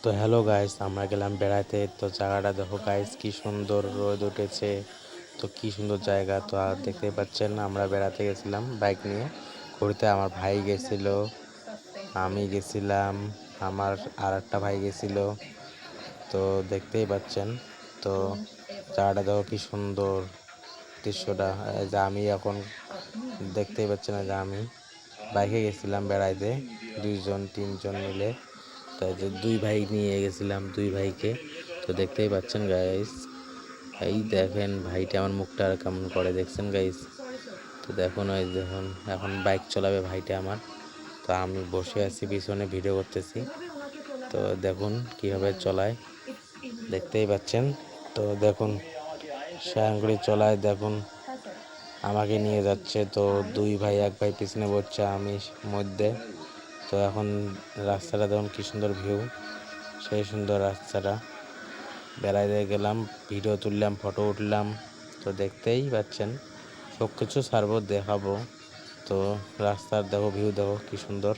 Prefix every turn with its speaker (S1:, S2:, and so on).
S1: তো hello guys, আমরা গেলাম বেড়াতে। তো জায়গাটা দেখো গাইস, কি সুন্দর রোদ উঠেছে। তো কি সুন্দর জায়গা। তো আর দেখতেই পাচ্ছেন, আমরা বেড়াতে গেছিলাম বাইক নিয়ে ঘুরতে। আমার ভাই গেছিল, আমি গেছিলাম, আমার আর একটা ভাই গেছিল। তো দেখতেই পাচ্ছেন। তো জায়গাটা দেখো কি সুন্দর দৃশ্যটা। এই যে আমি এখন দেখতেই পাচ্ছেন যে আমি বাইকে গেছিলাম বেড়াইতে, 2-3 জন মিলে। তাই যে দুই ভাই নিয়ে গেছিলাম, দুই ভাইকে। তো দেখতেই পাচ্ছেন গাইস, এই দেখেন ভাইটা আমার মুখটা আর কেমন করে, দেখছেন গাইস? তো দেখুন, ওই দেখুন এখন বাইক চালাবে ভাইটা আমার। তো আমি বসে আছি পিছনে, ভিডিও করতেছি। তো দেখুন কিভাবে চলায়, দেখতেই পাচ্ছেন। তো দেখুন শ্যাঙ্গুড়ি চলায়, দেখুন আমাকে নিয়ে যাচ্ছে। তো দুই ভাই, এক ভাই পিছনে বসছে, আমি মধ্যে। তো এখন রাস্তাটা দেখুন কি সুন্দর ভিউ, সেই সুন্দর রাস্তাটা। বেড়াইতে গেলাম, ভিডিও তুললাম, ফটো উঠলাম। তো দেখতেই পাচ্ছেন, সব কিছু ছাড়বো, দেখাবো। তো রাস্তার দেখো ভিউ, দেখো কি সুন্দর।